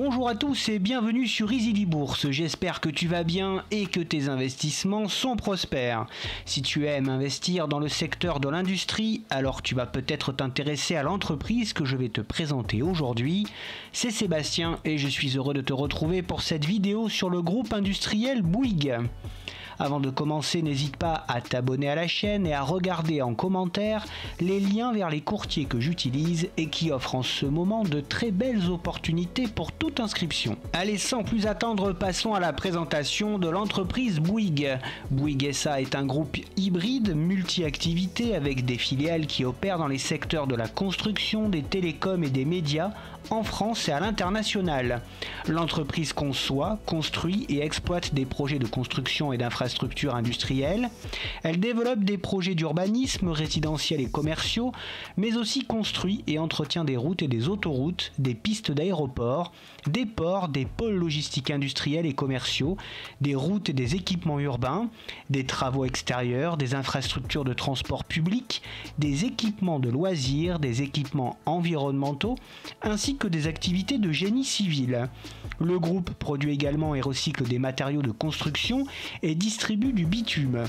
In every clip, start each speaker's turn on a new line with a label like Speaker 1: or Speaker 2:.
Speaker 1: Bonjour à tous et bienvenue sur Easily Bourse. J'espère que tu vas bien et que tes investissements sont prospères. Si tu aimes investir dans le secteur de l'industrie, alors tu vas peut-être t'intéresser à l'entreprise que je vais te présenter aujourd'hui. C'est Sébastien et je suis heureux de te retrouver pour cette vidéo sur le groupe industriel Bouygues. Avant de commencer, n'hésite pas à t'abonner à la chaîne et à regarder en commentaire les liens vers les courtiers que j'utilise et qui offrent en ce moment de très belles opportunités pour toute inscription. Allez, sans plus attendre, passons à la présentation de l'entreprise Bouygues. Bouygues SA est un groupe hybride multi-activités avec des filiales qui opèrent dans les secteurs de la construction, des télécoms et des médias en France et à l'international. L'entreprise conçoit, construit et exploite des projets de construction et d'infrastructures industrielles. Elle développe des projets d'urbanisme résidentiel et commerciaux, mais aussi construit et entretient des routes et des autoroutes, des pistes d'aéroports, des ports, des pôles logistiques industriels et commerciaux, des routes et des équipements urbains, des travaux extérieurs, des infrastructures de transport public, des équipements de loisirs, des équipements environnementaux, ainsi que des activités de génie civil. Le groupe produit également et recycle des matériaux de construction et distribue du bitume.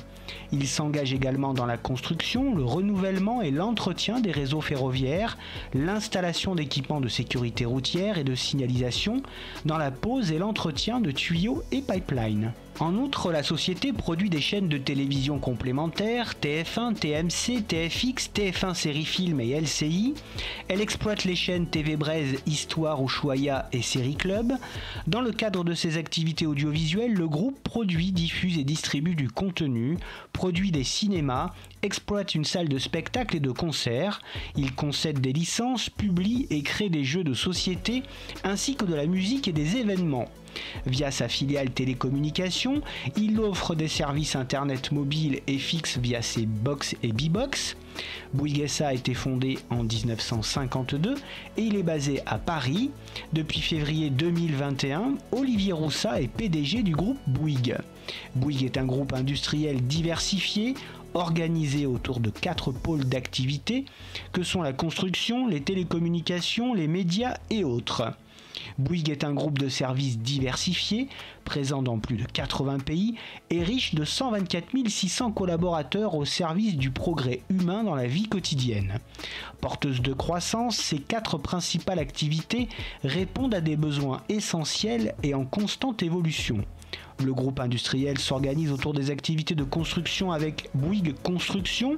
Speaker 1: Il s'engage également dans la construction, le renouvellement et l'entretien des réseaux ferroviaires, l'installation d'équipements de sécurité routière et de signalisation, dans la pose et l'entretien de tuyaux et pipelines. En outre, la société produit des chaînes de télévision complémentaires, TF1, TMC, TFX, TF1 Série Film et LCI. Elle exploite les chaînes TV Braise, Histoire, Ushuaïa et Série Club. Dans le cadre de ses activités audiovisuelles, le groupe produit, diffuse et distribue du contenu, produit des cinémas, exploite une salle de spectacle et de concert. Il concède des licences, publie et crée des jeux de société, ainsi que de la musique et des événements. Via sa filiale télécommunications, il offre des services internet mobiles et fixes via ses box et B-Box. Bouygues SA a été fondé en 1952 et il est basé à Paris. Depuis février 2021, Olivier Roussat est PDG du groupe Bouygues. Bouygues est un groupe industriel diversifié, organisé autour de 4 pôles d'activité que sont la construction, les télécommunications, les médias et autres. Bouygues est un groupe de services diversifié, présent dans plus de 80 pays et riche de 124 600 collaborateurs au service du progrès humain dans la vie quotidienne. Porteuse de croissance, ces 4 principales activités répondent à des besoins essentiels et en constante évolution. Le groupe industriel s'organise autour des activités de construction avec Bouygues Construction,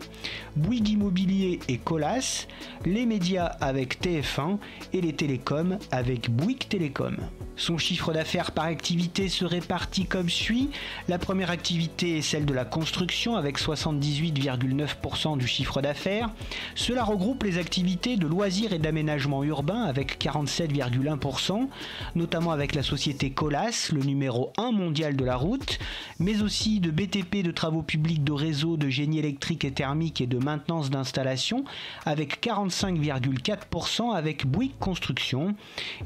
Speaker 1: Bouygues Immobilier et Colas, les médias avec TF1 et les télécoms avec Bouygues Télécom. Son chiffre d'affaires par activité se répartit comme suit. La première activité est celle de la construction avec 78,9% du chiffre d'affaires. Cela regroupe les activités de loisirs et d'aménagement urbain avec 47,1%, notamment avec la société Colas, le numéro 1 mondial de la route, mais aussi de BTP, de travaux publics, de réseaux, de génie électrique et thermique et de maintenance d'installation avec 45,4% avec Bouygues Construction.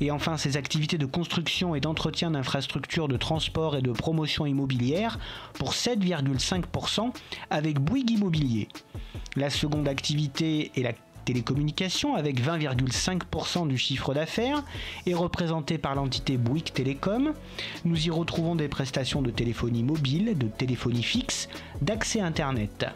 Speaker 1: Et enfin ces activités de construction et d'entretien d'infrastructures de transport et de promotion immobilière pour 7,5% avec Bouygues Immobilier. La seconde activité est la télécommunications avec 20,5% du chiffre d'affaires est représenté par l'entité Bouygues Télécom. Nous y retrouvons des prestations de téléphonie mobile, de téléphonie fixe, d'accès Internet.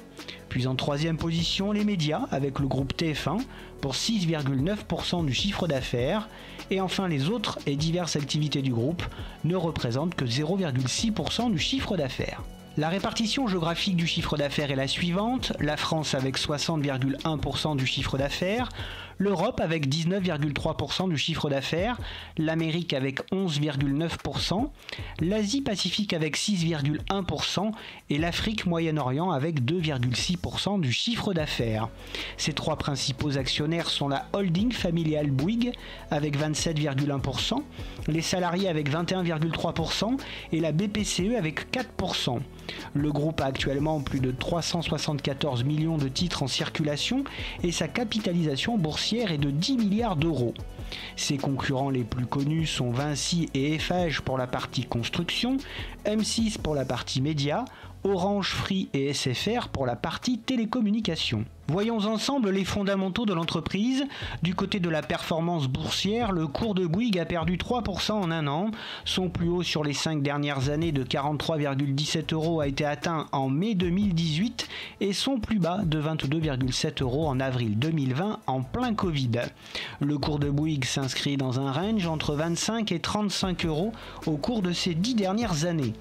Speaker 1: Puis en troisième position, les médias avec le groupe TF1 pour 6,9% du chiffre d'affaires. Et enfin les autres et diverses activités du groupe ne représentent que 0,6% du chiffre d'affaires. La répartition géographique du chiffre d'affaires est la suivante, la France avec 60,1% du chiffre d'affaires, l'Europe avec 19,3% du chiffre d'affaires, l'Amérique avec 11,9%, l'Asie-Pacifique avec 6,1% et l'Afrique Moyen-Orient avec 2,6% du chiffre d'affaires. Ces 3 principaux actionnaires sont la holding familiale Bouygues avec 27,1%, les salariés avec 21,3% et la BPCE avec 4%. Le groupe a actuellement plus de 374 millions de titres en circulation et sa capitalisation boursière est de 10 milliards d'euros. Ses concurrents les plus connus sont Vinci et Eiffage pour la partie construction, M6 pour la partie média, Orange, Free et SFR pour la partie télécommunications. Voyons ensemble les fondamentaux de l'entreprise. Du côté de la performance boursière, le cours de Bouygues a perdu 3% en un an. Son plus haut sur les 5 dernières années de 43,17 € a été atteint en mai 2018 et son plus bas de 22,7 € en avril 2020 en plein Covid. Le cours de Bouygues s'inscrit dans un range entre 25 et 35 € au cours de ces 10 dernières années.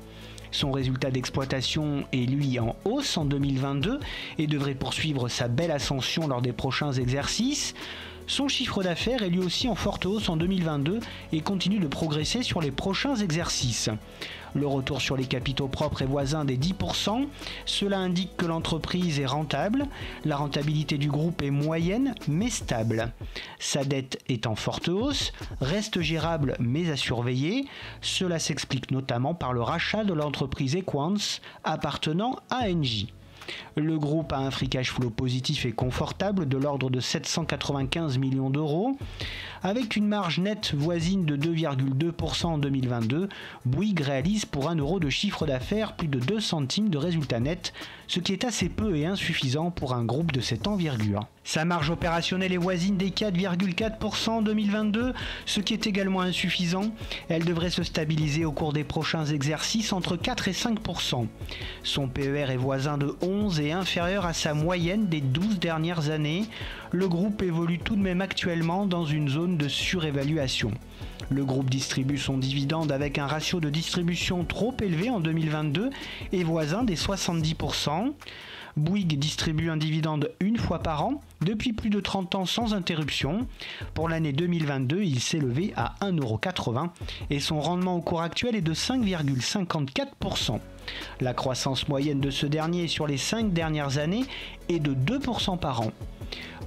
Speaker 1: Son résultat d'exploitation est lui en hausse en 2022 et devrait poursuivre sa belle ascension lors des prochains exercices. Son chiffre d'affaires est lui aussi en forte hausse en 2022 et continue de progresser sur les prochains exercices. Le retour sur les capitaux propres est voisin des 10%. Cela indique que l'entreprise est rentable. La rentabilité du groupe est moyenne mais stable. Sa dette est en forte hausse, reste gérable mais à surveiller. Cela s'explique notamment par le rachat de l'entreprise Equans appartenant à Engie. Le groupe a un free cash flow positif et confortable de l'ordre de 795 millions d'euros. Avec une marge nette voisine de 2,2% en 2022, Bouygues réalise pour 1 € de chiffre d'affaires plus de 2 centimes de résultat net, ce qui est assez peu et insuffisant pour un groupe de cette envergure. Sa marge opérationnelle est voisine des 4,4% en 2022, ce qui est également insuffisant. Elle devrait se stabiliser au cours des prochains exercices entre 4 et 5%. Son PER est voisin de 11 et inférieur à sa moyenne des 12 dernières années. Le groupe évolue tout de même actuellement dans une zone de surévaluation. Le groupe distribue son dividende avec un ratio de distribution trop élevé en 2022 et voisin des 70%. Bouygues distribue un dividende une fois par an depuis plus de 30 ans sans interruption. Pour l'année 2022, il s'est levé à 1,80 € et son rendement au cours actuel est de 5,54%. La croissance moyenne de ce dernier sur les 5 dernières années est de 2% par an.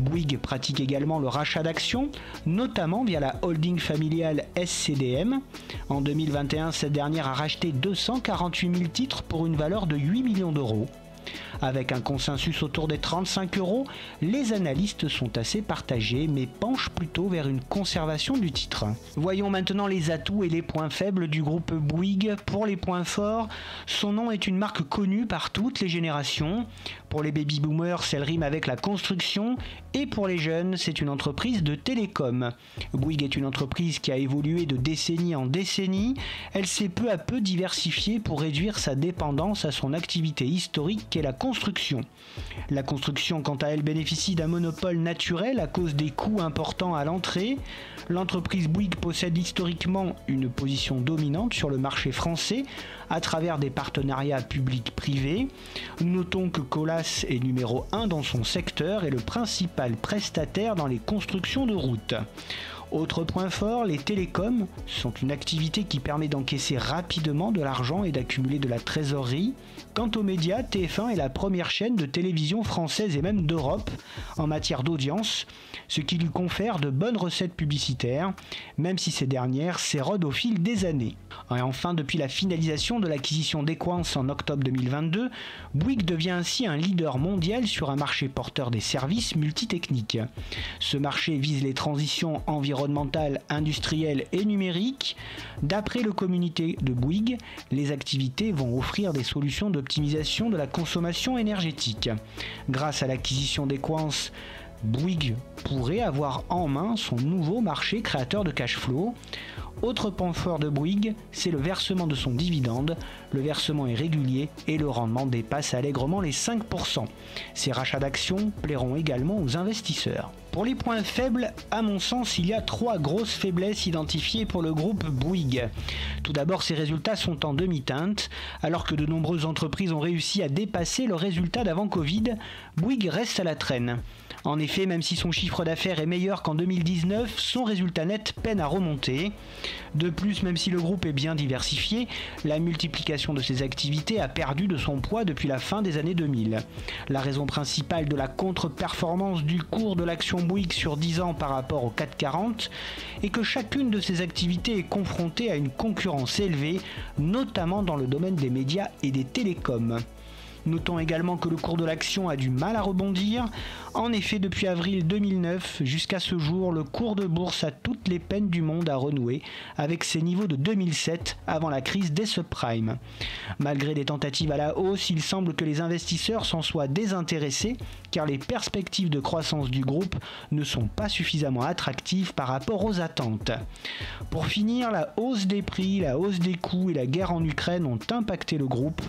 Speaker 1: Bouygues pratique également le rachat d'actions, notamment via la holding familiale SCDM. En 2021, cette dernière a racheté 248 000 titres pour une valeur de 8 millions d'euros. Avec un consensus autour des 35 €, les analystes sont assez partagés mais penchent plutôt vers une conservation du titre. Voyons maintenant les atouts et les points faibles du groupe Bouygues. Pour les points forts, son nom est une marque connue par toutes les générations. Pour les baby-boomers, elle rime avec la construction et pour les jeunes, c'est une entreprise de télécom. Bouygues est une entreprise qui a évolué de décennie en décennie. Elle s'est peu à peu diversifiée pour réduire sa dépendance à son activité historique qu'est la construction. La construction, quant à elle, bénéficie d'un monopole naturel à cause des coûts importants à l'entrée. L'entreprise Bouygues possède historiquement une position dominante sur le marché français à travers des partenariats publics-privés. Notons que Colas est numéro 1 dans son secteur et le principal prestataire dans les constructions de routes. Autre point fort, les télécoms sont une activité qui permet d'encaisser rapidement de l'argent et d'accumuler de la trésorerie. Quant aux médias, TF1 est la première chaîne de télévision française et même d'Europe en matière d'audience, ce qui lui confère de bonnes recettes publicitaires, même si ces dernières s'érodent au fil des années. Et enfin, depuis la finalisation de l'acquisition d'Equans en octobre 2022, Bouygues devient ainsi un leader mondial sur un marché porteur des services multitechniques. Ce marché vise les transitions environnementales, industrielles et numériques. D'après le communiqué de Bouygues, les activités vont offrir des solutions d'optimisation de la consommation énergétique. Grâce à l'acquisition d'Equans, Bouygues pourrait avoir en main son nouveau marché créateur de cash flow. Autre point fort de Bouygues, c'est le versement de son dividende. Le versement est régulier et le rendement dépasse allègrement les 5%. Ces rachats d'actions plairont également aux investisseurs. Pour les points faibles, à mon sens, il y a 3 grosses faiblesses identifiées pour le groupe Bouygues. Tout d'abord, ses résultats sont en demi-teinte. Alors que de nombreuses entreprises ont réussi à dépasser leurs résultats d'avant Covid, Bouygues reste à la traîne. En effet, même si son chiffre d'affaires est meilleur qu'en 2019, son résultat net peine à remonter. De plus, même si le groupe est bien diversifié, la multiplication de ses activités a perdu de son poids depuis la fin des années 2000. La raison principale de la contre-performance du cours de l'action Bouygues sur 10 ans par rapport au CAC 40 est que chacune de ses activités est confrontée à une concurrence élevée, notamment dans le domaine des médias et des télécoms. Notons également que le cours de l'action a du mal à rebondir. En effet, depuis avril 2009 jusqu'à ce jour, le cours de bourse a toutes les peines du monde à renouer avec ses niveaux de 2007 avant la crise des subprimes. Malgré des tentatives à la hausse, il semble que les investisseurs s'en soient désintéressés car les perspectives de croissance du groupe ne sont pas suffisamment attractives par rapport aux attentes. Pour finir, la hausse des prix, la hausse des coûts et la guerre en Ukraine ont impacté le groupe.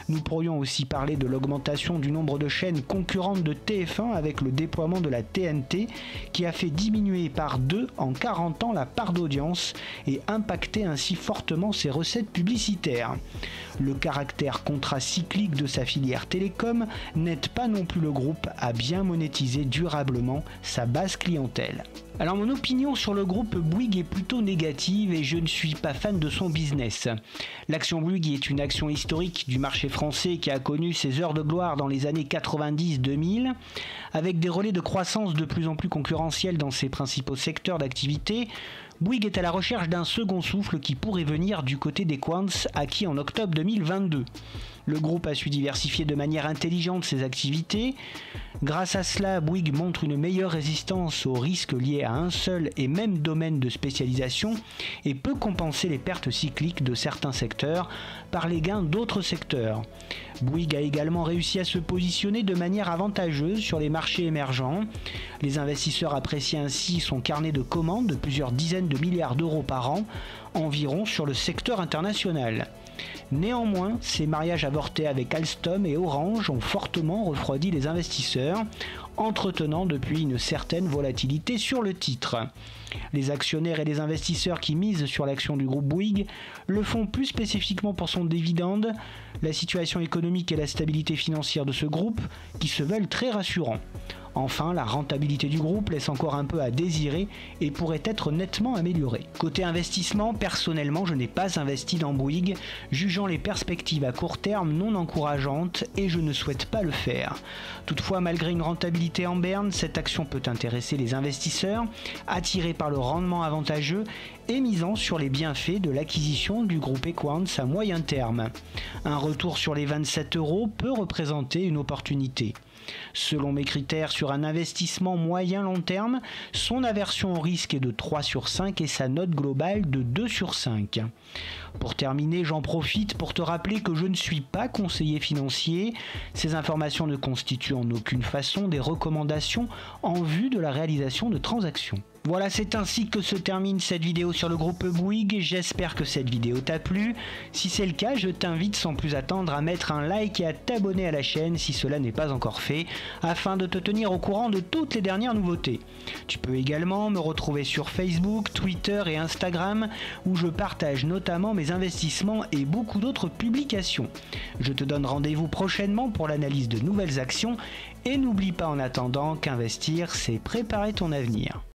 Speaker 1: Nous pourrions aussi parler de l'augmentation du nombre de chaînes concurrentes de TF1 avec le déploiement de la TNT qui a fait diminuer par 2 en 40 ans la part d'audience et impacter ainsi fortement ses recettes publicitaires. Le caractère contracyclique de sa filière télécom n'aide pas non plus le groupe à bien monétiser durablement sa base clientèle. Alors mon opinion sur le groupe Bouygues est plutôt négative et je ne suis pas fan de son business. L'action Bouygues est une action historique du marché français qui a connu ses heures de gloire dans les années 90-2000, avec des relais de croissance de plus en plus concurrentiels dans ses principaux secteurs d'activité. Bouygues est à la recherche d'un second souffle qui pourrait venir du côté des Quants acquis en octobre 2022. Le groupe a su diversifier de manière intelligente ses activités. Grâce à cela, Bouygues montre une meilleure résistance aux risques liés à un seul et même domaine de spécialisation et peut compenser les pertes cycliques de certains secteurs par les gains d'autres secteurs. Bouygues a également réussi à se positionner de manière avantageuse sur les marchés émergents. Les investisseurs apprécient ainsi son carnet de commandes de plusieurs dizaines de milliards d'euros par an, environ sur le secteur international. Néanmoins, ces mariages avortés avec Alstom et Orange ont fortement refroidi les investisseurs, entretenant depuis une certaine volatilité sur le titre. Les actionnaires et les investisseurs qui misent sur l'action du groupe Bouygues le font plus spécifiquement pour son dividende, la situation économique et la stabilité financière de ce groupe qui se veulent très rassurants. Enfin, la rentabilité du groupe laisse encore un peu à désirer et pourrait être nettement améliorée. Côté investissement, personnellement, je n'ai pas investi dans Bouygues, jugeant les perspectives à court terme non encourageantes et je ne souhaite pas le faire. Toutefois, malgré une rentabilité en berne, cette action peut intéresser les investisseurs, attirés par le rendement avantageux et misant sur les bienfaits de l'acquisition du groupe Equans à moyen terme. Un retour sur les 27 € peut représenter une opportunité. Selon mes critères sur un investissement moyen-long terme, son aversion au risque est de 3 sur 5 et sa note globale de 2 sur 5. Pour terminer, j'en profite pour te rappeler que je ne suis pas conseiller financier. Ces informations ne constituent en aucune façon des recommandations en vue de la réalisation de transactions. Voilà, c'est ainsi que se termine cette vidéo sur le groupe Bouygues. J'espère que cette vidéo t'a plu. Si c'est le cas, je t'invite sans plus attendre à mettre un like et à t'abonner à la chaîne si cela n'est pas encore fait, afin de te tenir au courant de toutes les dernières nouveautés. Tu peux également me retrouver sur Facebook, Twitter et Instagram, où je partage notamment mes investissements et beaucoup d'autres publications. Je te donne rendez-vous prochainement pour l'analyse de nouvelles actions et n'oublie pas en attendant qu'investir, c'est préparer ton avenir.